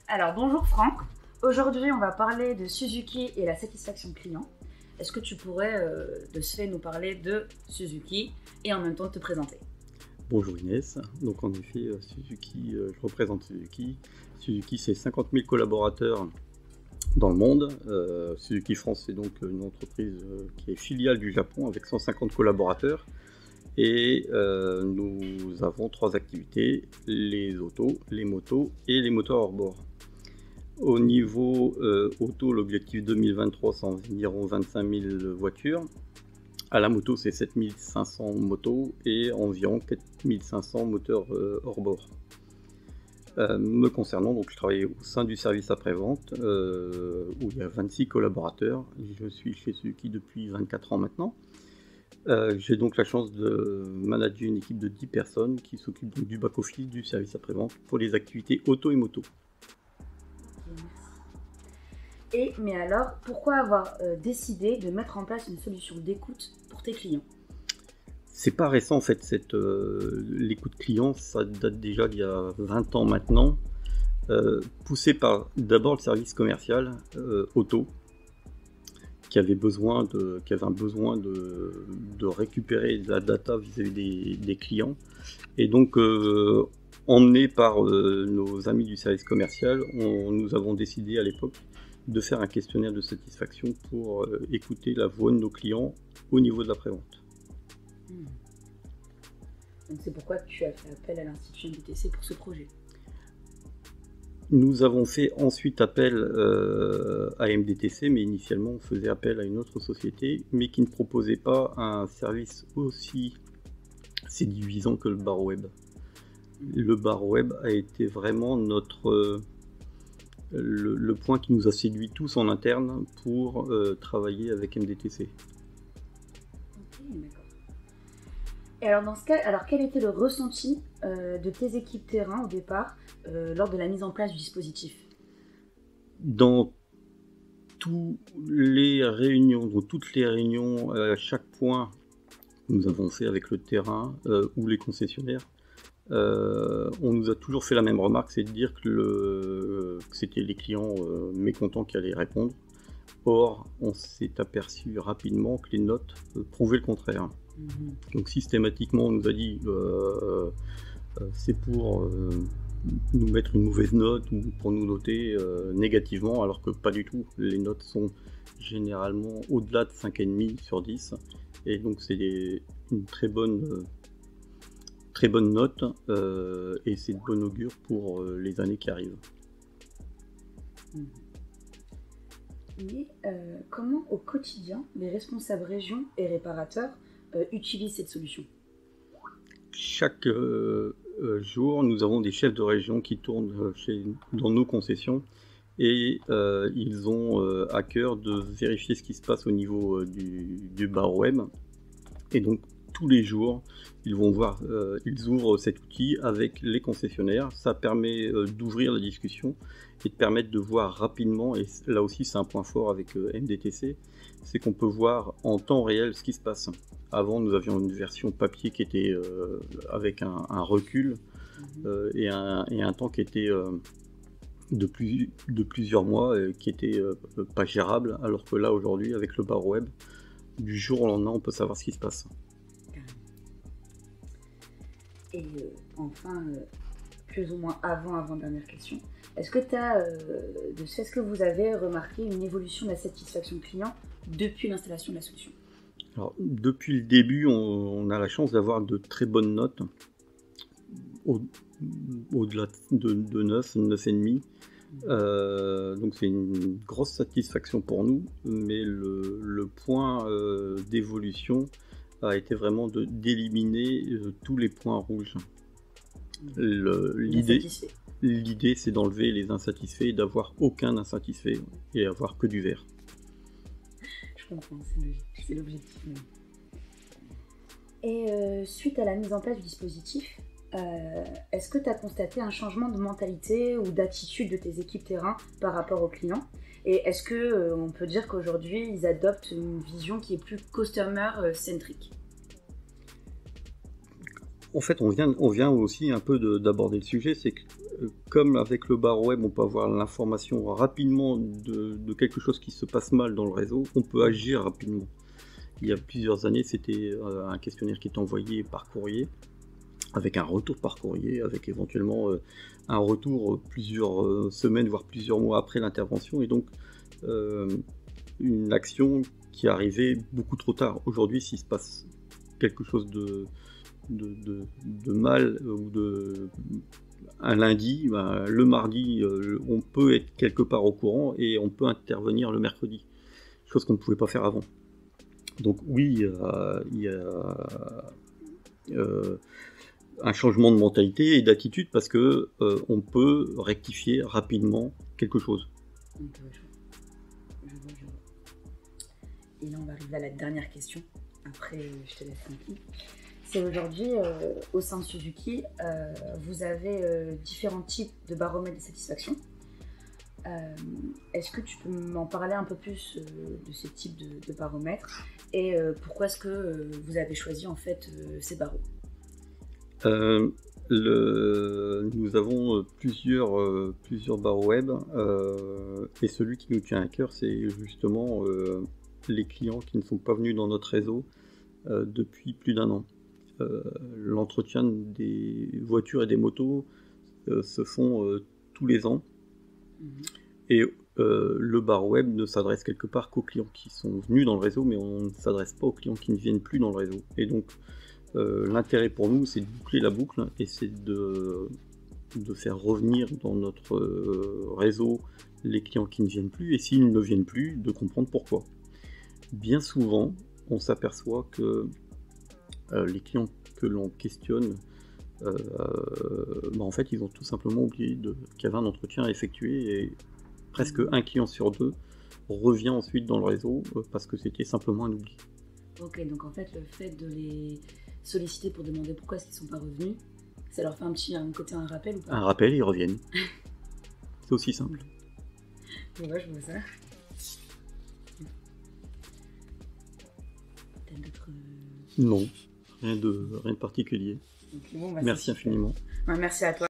Alors bonjour Franck, aujourd'hui on va parler de Suzuki et la satisfaction client. Est-ce que tu pourrais de ce fait nous parler de Suzuki et en même temps te présenter? Bonjour Inès, donc en effet Suzuki, je représente Suzuki. Suzuki c'est 50 000 collaborateurs dans le monde. Suzuki France c'est donc une entreprise qui est filiale du Japon avec 150 collaborateurs. Et nous avons 3 activités, les autos, les motos et les moteurs hors-bord. Au niveau auto, l'objectif 2023 c'est environ 25 000 voitures. À la moto, c'est 7500 motos et environ 4500 moteurs hors-bord. Me concernant, donc, je travaille au sein du service après-vente où il y a 26 collaborateurs. Je suis chez Suzuki depuis 24 ans maintenant. J'ai donc la chance de manager une équipe de 10 personnes qui s'occupent du back-office du service après-vente pour les activités auto et moto. Mais alors, pourquoi avoir décidé de mettre en place une solution d'écoute pour tes clients? C'est pas récent en fait, l'écoute client, ça date déjà d'il y a 20 ans maintenant, poussé par d'abord le service commercial auto, qui avait un besoin de récupérer de la data vis-à-vis des clients, et donc emmené par nos amis du service commercial, nous avons décidé à l'époque de faire un questionnaire de satisfaction pour écouter la voix de nos clients au niveau de l'après-vente. Donc c'est pourquoi tu as fait appel à l'Institut MDTC pour ce projet. Nous avons fait ensuite appel à MDTC, mais initialement on faisait appel à une autre société, mais qui ne proposait pas un service aussi séduisant que le bar web. Le bar web a été vraiment le point qui nous a séduit tous en interne pour travailler avec MDTC. Ok, d'accord. Et alors dans ce cas, quel était le ressenti de tes équipes terrain au départ lors de la mise en place du dispositif? Dans toutes les réunions, à chaque point que nous avons fait avec le terrain ou les concessionnaires, on nous a toujours fait la même remarque, c'est de dire que c'était les clients mécontents qui allaient répondre. Or, on s'est aperçu rapidement que les notes prouvaient le contraire. Donc systématiquement, on nous a dit c'est pour nous mettre une mauvaise note ou pour nous noter négativement, alors que pas du tout. Les notes sont généralement au-delà de 5,5 sur 10. Et donc c'est une très bonne note et c'est de bon augure pour les années qui arrivent. Mais comment au quotidien les responsables régions et réparateurs utilisent cette solution? Chaque jour, nous avons des chefs de région qui tournent dans nos concessions et ils ont à cœur de vérifier ce qui se passe au niveau du bar web. Et donc tous les jours, ils ouvrent cet outil avec les concessionnaires. Ça permet d'ouvrir la discussion et de permettre de voir rapidement, et là aussi c'est un point fort avec MDTC, c'est qu'on peut voir en temps réel ce qui se passe. Avant, nous avions une version papier qui était avec un recul et un temps qui était de plusieurs mois, qui était pas gérable, alors que là aujourd'hui, avec le bar web, du jour au lendemain, on peut savoir ce qui se passe. Et enfin, plus ou moins avant-dernière question, est-ce que vous avez remarqué une évolution de la satisfaction client depuis l'installation de la solution? Alors, depuis le début, on a la chance d'avoir de très bonnes notes, au-delà de 9, 9,5. Donc c'est une grosse satisfaction pour nous, mais le point d'évolution a été vraiment d'éliminer tous les points rouges. L'idée c'est d'enlever les insatisfaits et d'avoir aucun insatisfait et avoir que du vert. Je comprends, c'est l'objectif. Et suite à la mise en place du dispositif, est-ce que tu as constaté un changement de mentalité ou d'attitude de tes équipes terrain par rapport aux clients? Et est-ce qu'on peut dire qu'aujourd'hui, ils adoptent une vision qui est plus customer-centrique? en fait, on vient aussi un peu d'aborder le sujet, c'est que comme avec le bar web, on peut avoir l'information rapidement de quelque chose qui se passe mal dans le réseau, on peut agir rapidement. Il y a plusieurs années, c'était un questionnaire qui est envoyé par courrier, avec un retour par courrier, avec éventuellement un retour plusieurs semaines, voire plusieurs mois après l'intervention, et donc une action qui arrivait beaucoup trop tard. Aujourd'hui, s'il se passe quelque chose de mal ou un lundi, le mardi, on peut être quelque part au courant et on peut intervenir le mercredi, chose qu'on ne pouvait pas faire avant. Donc oui, il y a un changement de mentalité et d'attitude parce que on peut rectifier rapidement quelque chose. Je vois. Et là, on va arriver à la dernière question. Après, je te laisse tranquille. C'est aujourd'hui, au sein de Suzuki, vous avez différents types de baromètres de satisfaction. Est-ce que tu peux m'en parler un peu plus de ces types de baromètres et pourquoi est-ce que vous avez choisi en fait ces barreaux? Nous avons plusieurs barreaux web et celui qui nous tient à cœur, c'est justement les clients qui ne sont pas venus dans notre réseau depuis plus d'1 an. L'entretien des voitures et des motos se font tous les ans. Et le bar web ne s'adresse quelque part qu'aux clients qui sont venus dans le réseau, mais on ne s'adresse pas aux clients qui ne viennent plus dans le réseau. Et donc l'intérêt pour nous, c'est de boucler la boucle et c'est de faire revenir dans notre réseau les clients qui ne viennent plus, et s'ils ne viennent plus, de comprendre pourquoi. Bien souvent, on s'aperçoit que les clients que l'on questionne, en fait, ils ont tout simplement oublié qu'il y avait un entretien à effectuer, et presque un client sur 2 revient ensuite dans le réseau parce que c'était simplement un oubli. Ok, donc en fait, le fait de les solliciter pour demander pourquoi est-ce qu'ils ne sont pas revenus, ça leur fait un rappel ou pas? Un rappel, ils reviennent. C'est aussi simple. Ouais, je vois ça. T'as d'autres... Non, rien de particulier. Okay, bon, merci infiniment. Ouais, merci à toi.